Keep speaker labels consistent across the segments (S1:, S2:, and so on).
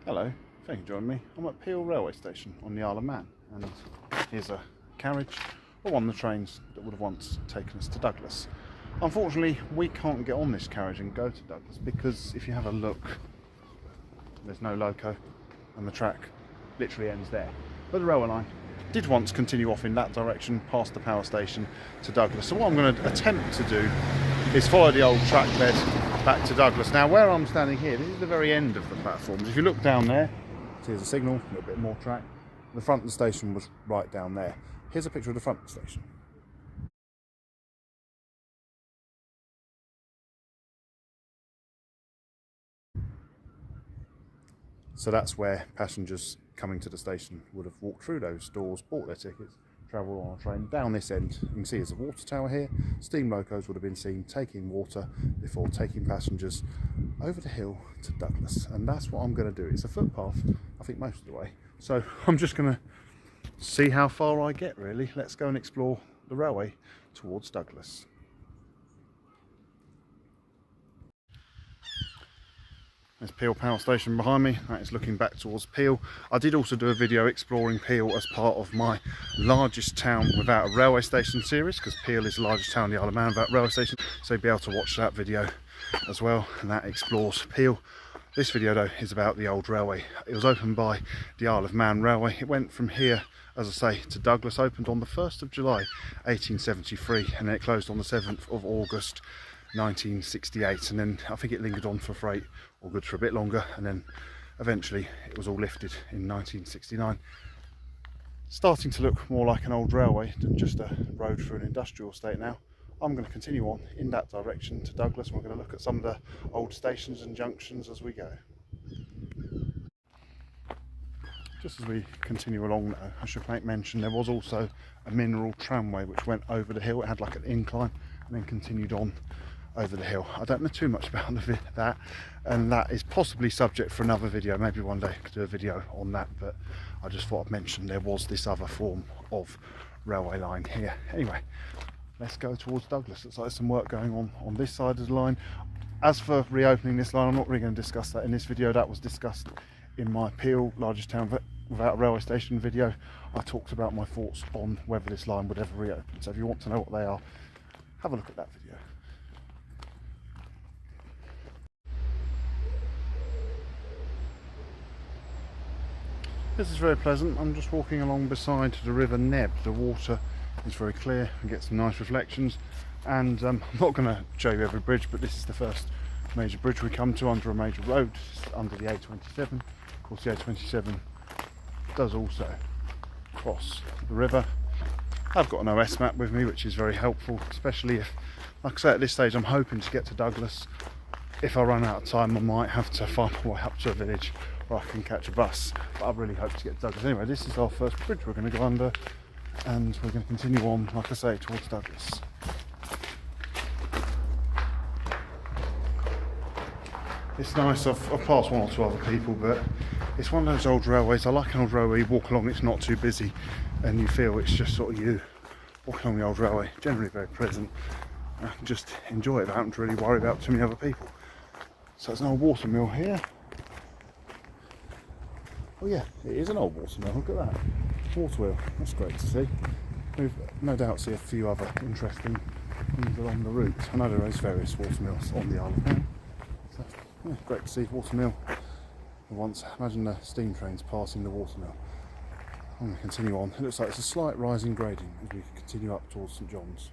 S1: Hello, thank you for joining me. I'm at Peel railway station on the Isle of Man, and here's a carriage or one of the trains that would have once taken us to Douglas. Unfortunately, we can't get on this carriage and go to Douglas because if you have a look, there's no loco and the track literally ends there. But the railway line did once continue off in that direction past the power station to Douglas. So what I'm going to attempt to do is follow the old track bed back to Douglas. Now where I'm standing here, this is the very end of the platforms. If you look down there, here's a signal, a little bit more track. The front of the station was right down there. Here's a picture of the front of the station. So that's where passengers coming to the station would have walked through those doors, bought their tickets, travel on a train down this end. You can see there's a water tower here. Steam locos would have been seen taking water before taking passengers over the hill to Douglas. And that's what I'm going to do. It's a footpath, I think, most of the way. So I'm just going to see how far I get, really. Let's go and explore the railway towards Douglas. There's Peel Power Station behind me, that is looking back towards Peel. I did also do a video exploring Peel as part of my largest town without a railway station series, because Peel is the largest town in the Isle of Man without a railway station, so you'll be able to watch that video as well, and that explores Peel. This video though is about the old railway. It was opened by the Isle of Man Railway. It went from here, as I say, to Douglas, opened on the 1st of July 1873, and then it closed on the 7th of August 1968, and then I think it lingered on for freight or goods for a bit longer, and then eventually it was all lifted in 1969, starting to look more like an old railway than just a road through an industrial estate now. I'm going to continue on in that direction to Douglas, and we're going to look at some of the old stations and junctions as we go. Just as we continue along though, I should make mention there was also a mineral tramway which went over the hill. It had like an incline and then continued on over the hill. I don't know too much about that, and that is possibly subject for another video. Maybe one day I could do a video on that, but I just thought I'd mention there was this other form of railway line here. Anyway, let's go towards Douglas. Looks like there's some work going on this side of the line. As for reopening this line, I'm not really going to discuss that in this video. That was discussed in my Peel, largest town without a railway station video. I talked about my thoughts on whether this line would ever reopen. So if you want to know what they are, have a look at that video. This is very pleasant. I'm just walking along beside the River Neb. The water is very clear and gets some nice reflections, and I'm not going to show you every bridge, but this is the first major bridge we come to under a major road, under the A27. Of course, the A27 does also cross the river. I've got an OS map with me, which is very helpful, especially if, like I say, at this stage I'm hoping to get to Douglas. If I run out of time, I might have to find my way up to a village where I can catch a bus, but I really hope to get to Douglas. Anyway, this is our first bridge we're going to go under, and we're going to continue on, like I say, towards Douglas. It's nice. I've passed one or two other people, but it's one of those old railways. I like an old railway. You walk along, it's not too busy, and you feel it's just sort of you walking along the old railway. Generally very pleasant. I can just enjoy it without having to really worry about too many other people. So there's an old water mill here. Oh yeah, it is an old water mill. Look at that water wheel. That's great to see. We've no doubt see a few other interesting things along the route. I know there is various water mills on the Isle of Man. So, yeah, great to see water mill. Once, imagine the steam trains passing the water mill. I'm going to continue on. It looks like it's a slight rising gradient as we continue up towards St John's.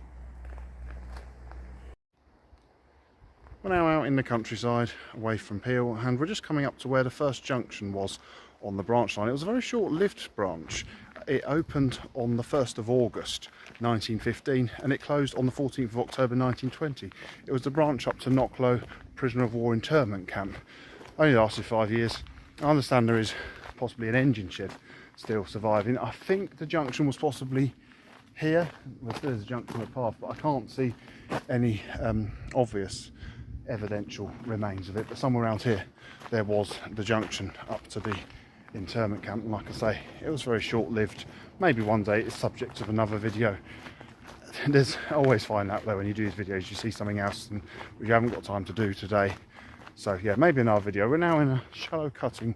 S1: We're now out in the countryside, away from Peel, and we're just coming up to where the first junction was on the branch line. It was a very short-lived branch. It opened on the 1st of August 1915 and it closed on the 14th of October 1920. It was the branch up to Knocklow prisoner of war internment camp. Only lasted 5 years. I understand there is possibly an engine shed still surviving. I think the junction was possibly here. Well, there's a junction at path, but I can't see any obvious evidential remains of it. But somewhere around here there was the junction up to the internment camp, and like I say, it was very short-lived. Maybe one day it's subject of another video. There's I always find that though when you do these videos you see something else and which you haven't got time to do today. So yeah, maybe another video. We're now in a shallow cutting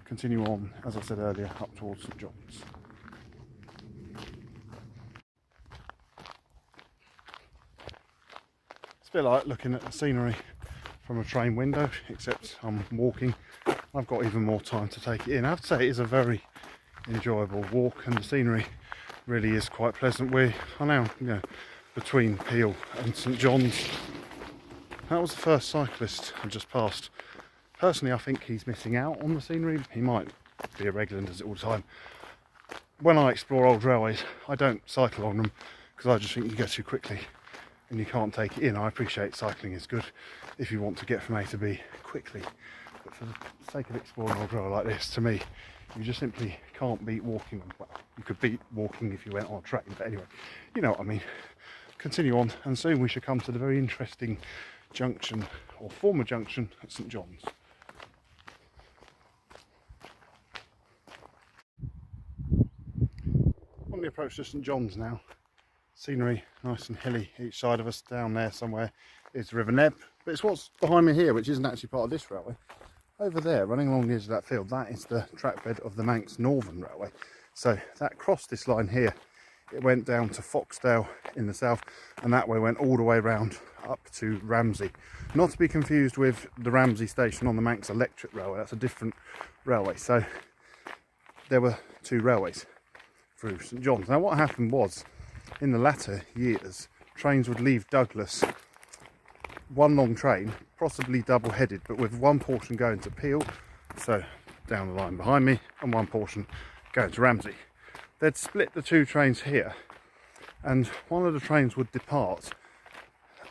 S1: continue on, as I said earlier, up towards St John's. It's a bit like looking at the scenery from a train window, except I'm walking. I've got even more time to take it in. I have to say it is a very enjoyable walk, and the scenery really is quite pleasant. We are now, between Peel and St John's. That was the first cyclist I just passed. Personally, I think he's missing out on the scenery. He might be a regular and does it all the time. When I explore old railways, I don't cycle on them because I just think you go too quickly and you can't take it in. I appreciate cycling is good if you want to get from A to B quickly, but for the sake of exploring old railway like this, to me, you just simply can't beat walking. Well, you could beat walking if you went on a train, but anyway, you know what I mean. Continue on, and soon we should come to the very interesting junction, or former junction, at St John's. On the approach to St John's now. Scenery nice and hilly each side of us. Down there somewhere is the River Neb, but it's what's behind me here, which isn't actually part of this railway. Over there, running along the edge of that field, that is the trackbed of the Manx Northern Railway. So that crossed this line here. It went down to Foxdale in the south, and that way went all the way round up to Ramsey. Not to be confused with the Ramsey station on the Manx Electric Railway. That's a different railway. So there were two railways through St John's. Now what happened was, in the latter years, trains would leave Douglas, one long train, possibly double-headed, but with one portion going to Peel, so down the line behind me, and one portion going to Ramsey. They'd split the two trains here, and one of the trains would depart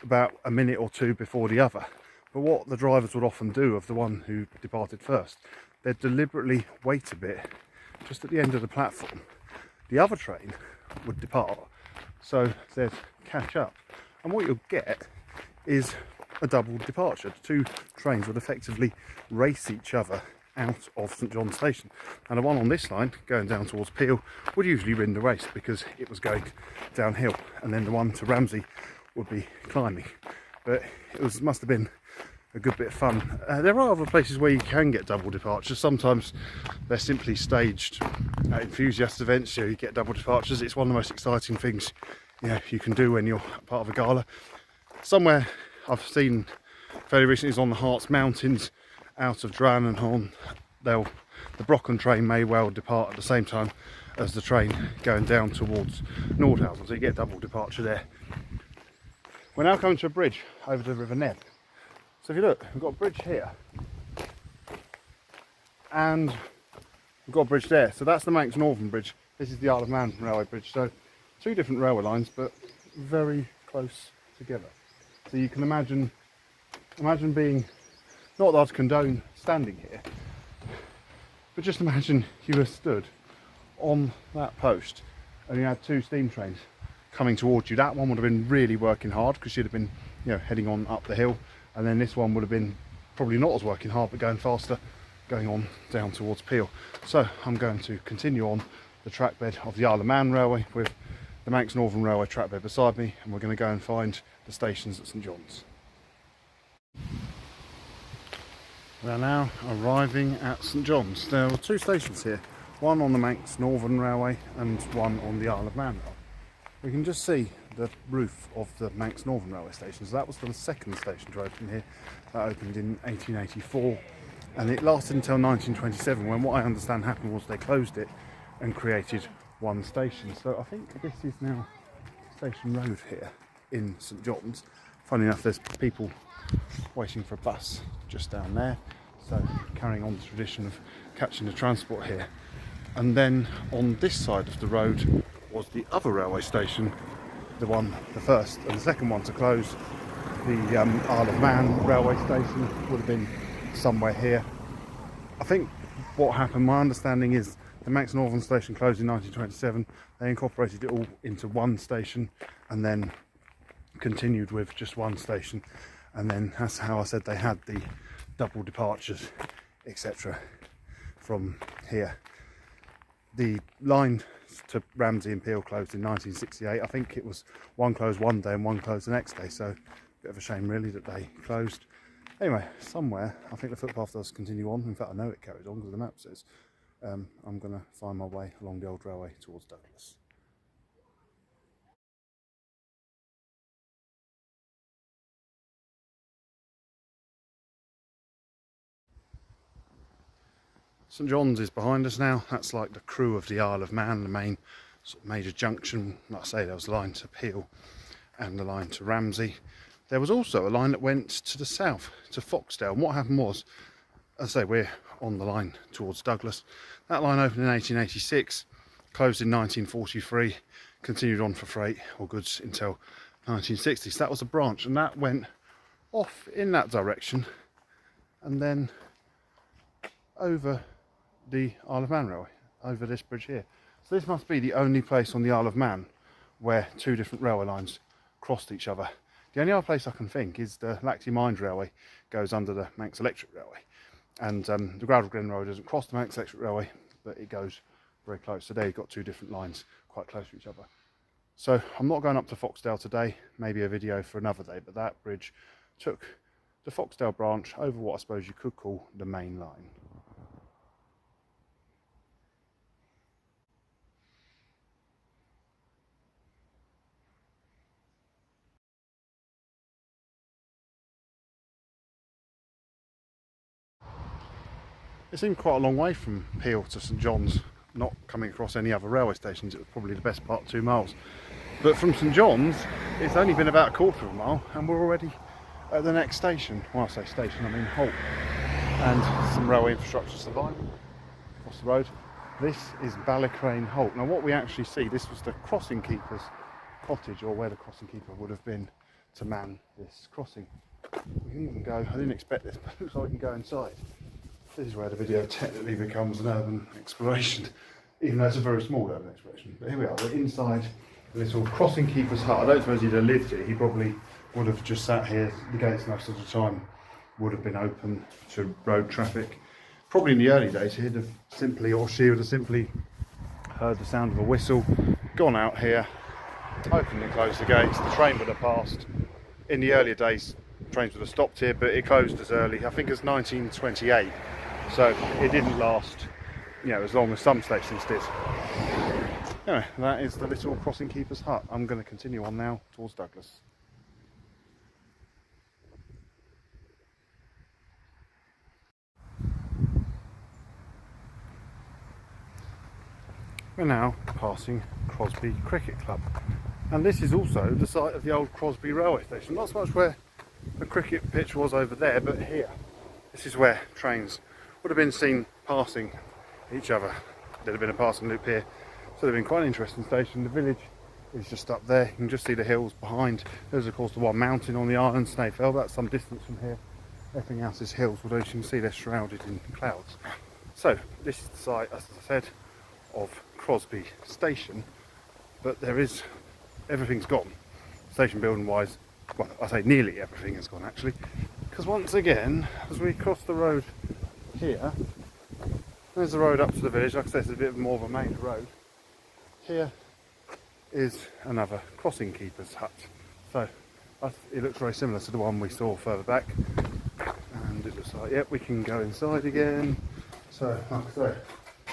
S1: about a minute or two before the other. But what the drivers would often do, of the one who departed first, they'd deliberately wait a bit just at the end of the platform. The other train would depart, so they'd catch up, and what you'll get is a double departure. The two trains would effectively race each other out of St John's Station, and the one on this line going down towards Peel would usually win the race because it was going downhill, and then the one to Ramsey would be climbing. But it must have been a good bit of fun. There are other places where you can get double departures. Sometimes they're simply staged at enthusiast events, so you get double departures. It's one of the most exciting things you can do when you're part of a gala. Somewhere I've seen fairly recently is on the Halts Mountains out of Dran and Horn. The Brocken train may well depart at the same time as the train going down towards Nordhausen, so you get a double departure there. We're now coming to a bridge over the River Neb. So if you look, we've got a bridge here and we've got a bridge there. So that's the Manx Northern Bridge. This is the Isle of Man Railway Bridge. So two different railway lines, but very close together. So you can imagine being, not that I'd condone standing here, but just imagine you were stood on that post and you had two steam trains coming towards you. That one would have been really working hard because she'd have been heading on up the hill, and then this one would have been probably not as working hard but going faster, going on down towards Peel. So I'm going to continue on the trackbed of the Isle of Man Railway with the Manx Northern Railway trackbed beside me, and we're going to go and find the stations at St John's. We are now arriving at St John's. There are two stations here, one on the Manx Northern Railway and one on the Isle of Man Railway. We can just see the roof of the Manx Northern Railway station. So that was the second station to open here. That opened in 1884 and it lasted until 1927, when what I understand happened was they closed it and created one station. So I think this is now Station Road here in St John's. Funny enough, there's people waiting for a bus just down there, so carrying on the tradition of catching the transport here. And then on this side of the road was the other railway station, the first and the second one to close. The Isle of Man railway station would have been somewhere here. I think what happened, my understanding is the Manx Northern station closed in 1927. They incorporated it all into one station and then continued with just one station, and then that's how I said they had the double departures, etc. from here. The line to Ramsey and Peel closed in 1968. I think it was one closed one day and one closed the next day, so a bit of a shame really that they closed. Anyway, somewhere, I think the footpath does continue on. In fact, I know it carries on because the map says. I'm going to find my way along the old railway towards Douglas. St John's is behind us now. That's like the crew of the Isle of Man, the main sort of major junction. Like I say, there was a line to Peel and the line to Ramsey. There was also a line that went to the south, to Foxdale. And what happened was, as I say, we're on the line towards Douglas. That line opened in 1886, closed in 1943, continued on for freight or goods until 1960. So that was a branch, and that went off in that direction and then over the Isle of Man railway, over this bridge here. So this must be the only place on the Isle of Man where two different railway lines crossed each other. The only other place I can think is the Lacty Mines Railway goes under the Manx Electric Railway, and the Gravel Glen Road doesn't cross the Manx Electric Railway, but it goes very close. So there you've got two different lines quite close to each other. So I'm not going up to Foxdale today, maybe a video for another day, but that bridge took the Foxdale branch over what I suppose you could call the main line. It seemed quite a long way from Peel to St John's, not coming across any other railway stations. It was probably the best part, 2 miles. But from St John's, it's only been about a quarter of a mile and we're already at the next station. When I say station, I mean halt. And some railway infrastructure surviving across the road. This is Balacraig Halt. Now what we actually see, this was the crossing keeper's cottage, or where the crossing keeper would have been to man this crossing. We can even go, I didn't expect this, but it looks like we can go inside. This is where the video technically becomes an urban exploration, even though it's a very small urban exploration. But here we are, we're inside the little crossing keeper's hut. I don't suppose he'd have lived here, he probably would have just sat here. The gates most of the time would have been open to road traffic. Probably in the early days he'd have simply, or she would have simply heard the sound of a whistle, gone out here, opened and closed the gates, the train would have passed. In the earlier days, trains would have stopped here, but it closed as early, I think it's 1928. So it didn't last, as long as some stations did. Anyway, that is the little crossing keeper's hut. I'm going to continue on now towards Douglas. We're now passing Crosby Cricket Club, and this is also the site of the old Crosby railway station. Not so much where the cricket pitch was over there, but here. This is where trains would have been seen passing each other. There'd have been a passing loop here, so there'd have been quite an interesting station. The village is just up there. You can just see the hills behind. There's of course the one mountain on the island, Snaefell. That's some distance from here. Everything else is hills, although as you can see they're shrouded in clouds. So this is the site, as I said, of Crosby Station, but everything's gone. Station building wise, well, I say nearly everything has gone actually, because once again, as we cross the road here, there's the road up to the village. Like I said, it's a bit more of a main road. Here is another crossing keeper's hut. So it looks very similar to the one we saw further back, and it looks like, yep, we can go inside again. So like I say,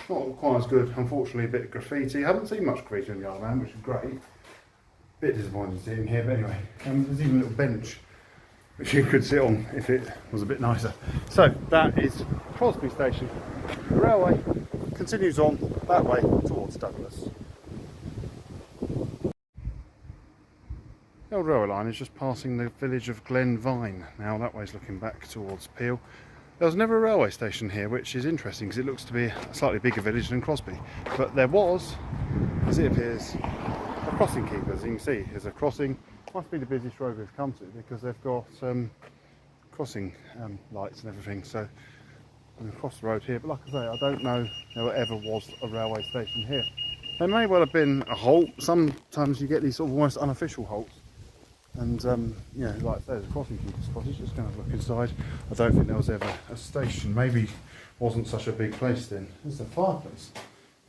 S1: not quite as good, unfortunately. A bit of graffiti. I haven't seen much graffiti on the Isle of Man, which is great. Bit disappointed to see it in here, but anyway. There's even a little bench which you could sit on if it was a bit nicer. So that is Crosby Station. The railway continues on that way towards Douglas. The old railway line is just passing the village of Glenvine. Now that way's looking back towards Peel. There was never a railway station here, which is interesting because it looks to be a slightly bigger village than Crosby. But there was, as it appears, a crossing keeper. As you can see, there's a crossing. Must be the busiest road we've come to because they've got crossing lights and everything. So I'm going to cross the road here. But like I say, I don't know there ever was a railway station here. There may well have been a halt. Sometimes you get these sort of almost unofficial halts. And like I say, there's a crossing keeper's cottage. Just going to look inside. I don't think there was ever a station. Maybe it wasn't such a big place then. There's a fireplace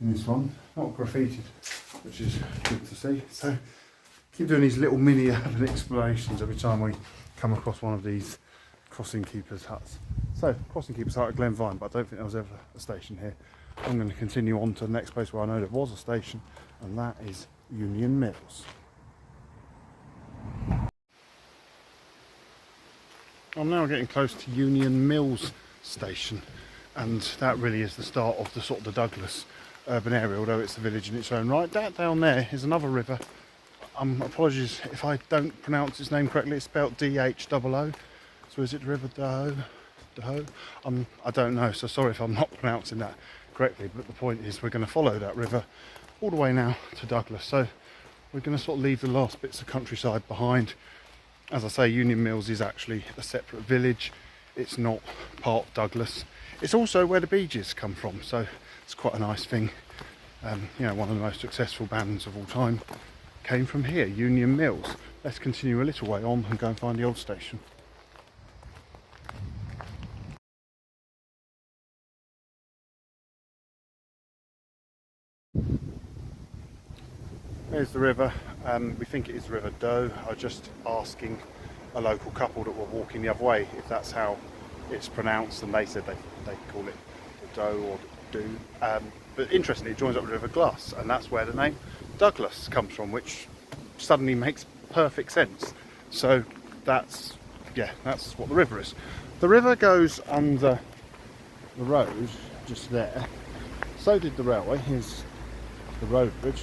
S1: in this one, not graffitied, which is good to see. So keep doing these little mini urban explorations every time we come across one of these crossing keepers' huts. So, crossing keepers' hut at Glenvine, but I don't think there was ever a station here. I'm going to continue on to the next place where I know there was a station, and that is Union Mills. I'm now getting close to Union Mills station, and that really is the start of the sort of the Douglas urban area, although it's a village in its own right. That down there is another river. Apologies if I don't pronounce its name correctly. It's spelled D-H-O-O. So is it the River Doho? I don't know, so sorry if I'm not pronouncing that correctly, but the point is we're going to follow that river all the way now to Douglas. So we're going to sort of leave the last bits of countryside behind. As I say, Union Mills is actually a separate village. It's not part of Douglas. It's also where the Bee Gees come from, so it's quite a nice thing. You know, one of the most successful bands of all time came from here, Union Mills. Let's continue a little way on and go and find the old station. There's the river. We think it is the River Doe. I was just asking a local couple that were walking the other way if that's how it's pronounced, and they said they call it the Doe or the Do. But interestingly, it joins up with the River Glass, and that's where the name Douglas comes from, which suddenly makes perfect sense. So that's what the river is. The river goes under the road just there. So did the railway. Here's the road bridge.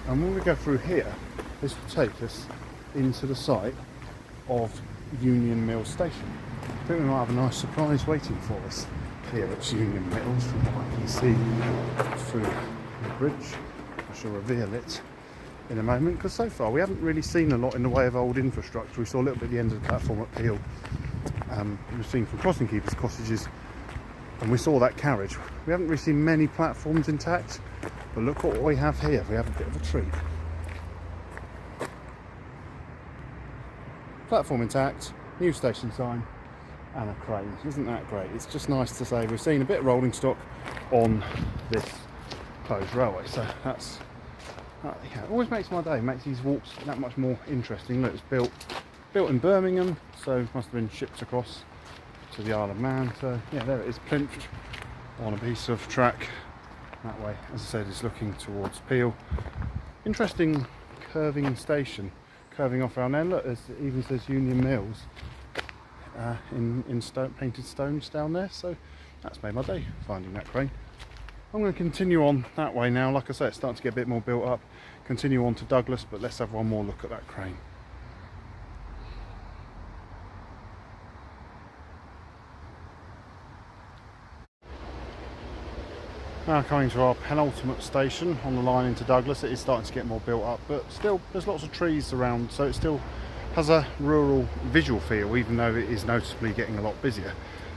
S1: And when we go through here, this will take us into the site of Union Mills Station. I think we might have a nice surprise waiting for us here at Union Mills, from what I can see through the bridge. I shall reveal it in a moment, because so far we haven't really seen a lot in the way of old infrastructure. We saw a little bit at the end of the platform at Peel. We've seen from crossing keepers' cottages, and we saw that carriage. We haven't really seen many platforms intact, but look what we have here. We have a bit of a treat. Platform intact, new station sign, and a crane. Isn't that great? It's just nice to say we've seen a bit of rolling stock on this closed railway. So that's it always makes my day, makes these walks that much more interesting. Look, it's built in Birmingham, so must have been shipped across to the Isle of Man. So yeah, there it is, plinth on a piece of track that way. As I said, it's looking towards Peel. Interesting curving station, curving off around there. Look, it even says Union Mills in stone, painted stones down there. So that's made my day, finding that crane. I'm going to continue on that way now. Like I said, it's starting to get a bit more built up. Continue on to Douglas, but let's have one more look at that crane. Now coming to our penultimate station on the line into Douglas. It is starting to get more built up, but still there's lots of trees around, so it still has a rural visual feel, even though it is noticeably getting a lot busier.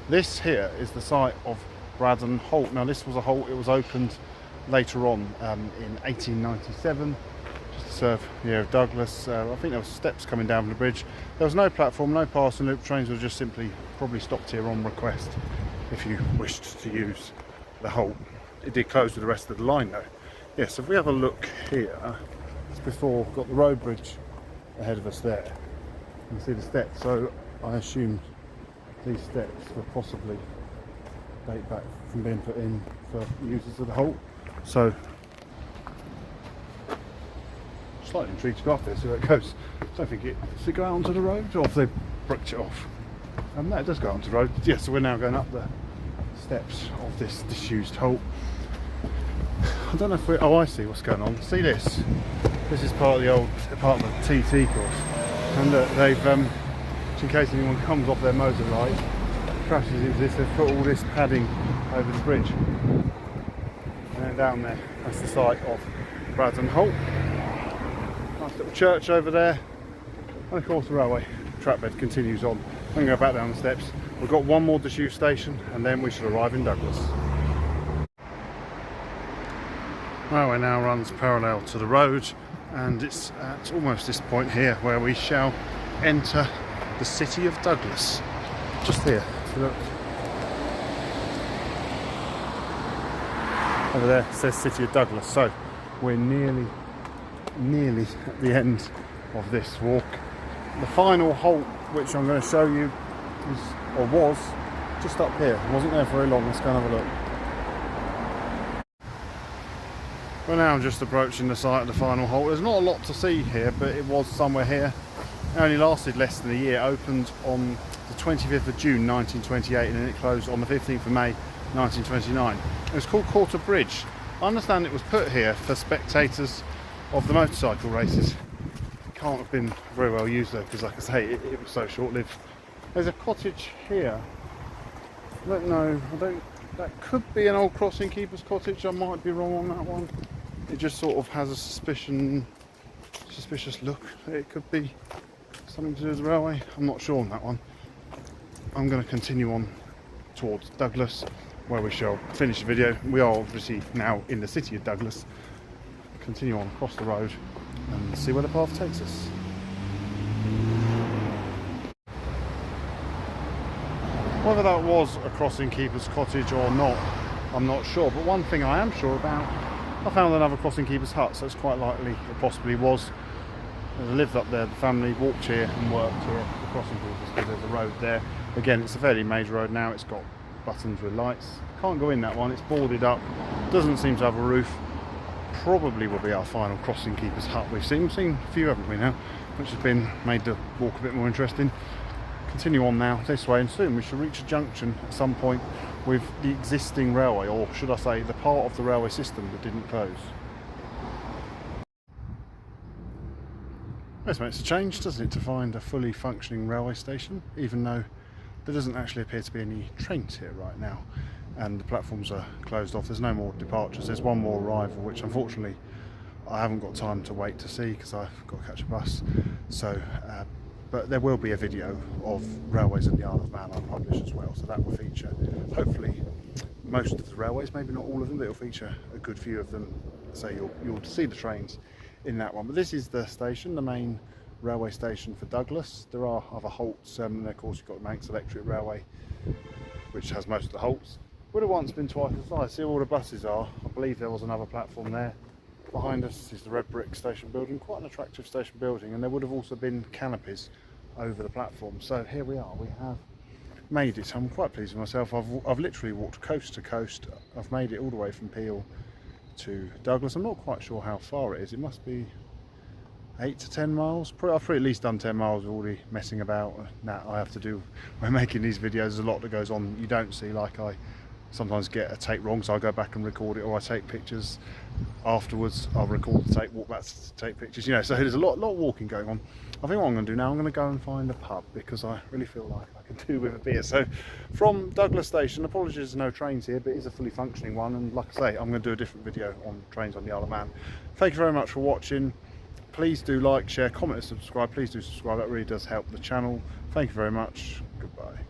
S1: This here is the site of Braddon Halt. Now this was a halt, it was opened later on in 1897 just to serve the area of Douglas. I think there were steps coming down from the bridge. There was no platform, no passing loop. Trains were just simply probably stopped here on request if you wished to use the halt. It did close to the rest of the line though. Yes, so if we have a look here, it's before, we've got the road bridge ahead of us there. You can see the steps, so I assume these steps were possibly date back from being put in for users of the halt. So, slightly intrigued to go off there, see where it goes. I don't think does it go out onto the road, or if they bricked it off? No, it does go onto the road. Yeah, so we're now going up the steps of this disused halt. I don't know if we, oh I see what's going on. See this? This is part of the old, part of the TT course. And they've, just in case anyone comes off their motorbike, crashes into this, they've put all this padding over the bridge. And then down there, that's the site of Braddon Halt. Nice little church over there. And of course the railway trackbed continues on. I'm going to go back down the steps. We've got one more disused station and then we should arrive in Douglas. Railway now runs parallel to the road, and it's at almost this point here where we shall enter the city of Douglas. Just here, if you look. Over there it says City of Douglas, so we're nearly at the end of this walk. The final halt, which I'm going to show you, is or was, just up here. It wasn't there very long. Let's go and have a look. We're now just approaching the site of the final halt. There's not a lot to see here, but it was somewhere here. It only lasted less than a year. It opened on the 25th of June 1928 and then it closed on the 15th of May 1929. It was called Quarter Bridge. I understand it was put here for spectators of the motorcycle races. It can't have been very well used though, because like I say, it was so short-lived. There's a cottage here. I don't know, that could be an old crossing keeper's cottage. I might be wrong on that one. It just sort of has a suspicious look. It could be something to do with the railway. I'm not sure on that one. I'm going to continue on towards Douglas, where we shall finish the video. We are obviously now in the city of Douglas. Continue on across the road and see where the path takes us. Whether that was a crossing keeper's cottage or not, I'm not sure. But one thing I am sure about, I found another crossing keeper's hut, so it's quite likely it possibly was. They lived up there, the family walked here and worked here, the crossing keepers, because there's a road there. Again, it's a fairly major road now, it's got buttons with lights. Can't go in that one, it's boarded up, doesn't seem to have a roof. Probably will be our final crossing keeper's hut we've seen. We've seen a few, haven't we now, which has been made the walk a bit more interesting. Continue on now this way and soon we shall reach a junction at some point with the existing railway, or should I say the part of the railway system that didn't close. This makes a change, doesn't it, to find a fully functioning railway station, even though there doesn't actually appear to be any trains here right now and the platforms are closed off. There's no more departures. There's one more arrival, which unfortunately I haven't got time to wait to see because I've got to catch a bus. So but there will be a video of railways in the Isle of Man I'll publish as well, so that will feature hopefully most of the railways, maybe not all of them, but it'll feature a good few of them, so you'll see the trains in that one. But this is the station, the main railway station for Douglas. There are other halts, and of course you've got Manx Electric Railway, which has most of the halts. Would have once been twice as nice. See where all the buses are. I believe there was another platform there. Behind us is the red brick station building, quite an attractive station building, and there would have also been canopies over the platform. So here we are, we have made it. I'm quite pleased with myself. I've literally walked coast to coast. I've made it all the way from Peel to Douglas. I'm not quite sure how far it is. It must be 8 to 10 miles. I've probably at least done 10 miles with all the messing about that I have to do when making these videos. There's a lot that goes on you don't see, like I sometimes get a take wrong, so I'll go back and record it, or I take pictures afterwards. I'll record the take, walk back to take pictures, you know, so there's a lot of walking going on. I think what I'm going to do now, I'm going to go and find a pub because I really feel like I can do with a beer. So from Douglas Station, apologies there's no trains here, but it is a fully functioning one, and like I say, I'm going to do a different video on trains on the Isle of Man. Thank you very much for watching. Please do like, share, comment and subscribe. Please do subscribe, that really does help the channel. Thank you very much. Goodbye.